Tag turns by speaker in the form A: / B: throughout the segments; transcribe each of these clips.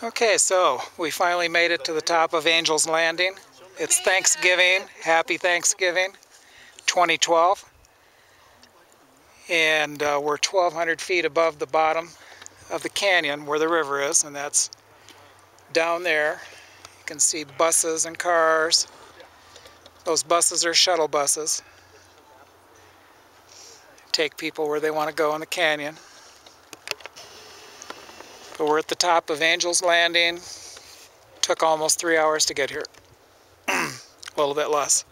A: Okay, so we finally made it to the top of Angel's Landing. It's Thanksgiving. Happy Thanksgiving 2012. And we're 1,200 feet above the bottom of the canyon where the river is, and that's down there. You can see buses and cars. Those buses are shuttle buses. Take people where they want to go in the canyon. But we're at the top of Angel's Landing. Took almost 3 hours to get here. A little bit less.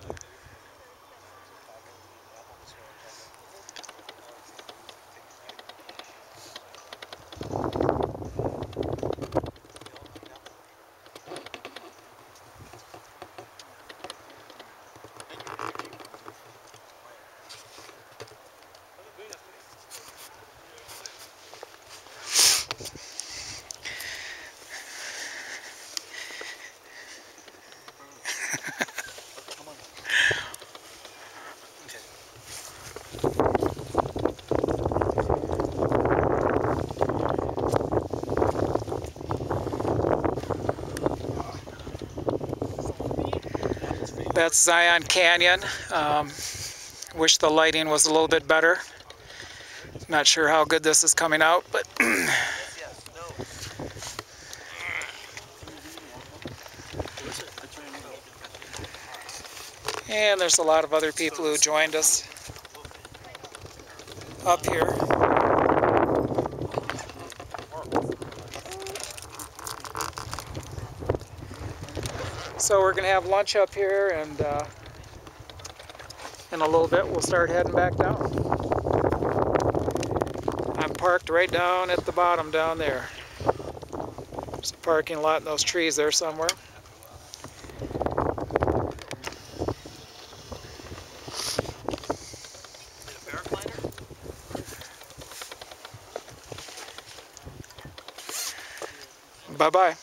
A: That's Zion Canyon. Wish the lighting was a little bit better. Not sure how good this is coming out, but and there's a lot of other people who joined us up here. So we're gonna have lunch up here, and in a little bit we'll start heading back down. I'm parked right down at the bottom down there. There's a parking lot in those trees there somewhere. Bye-bye.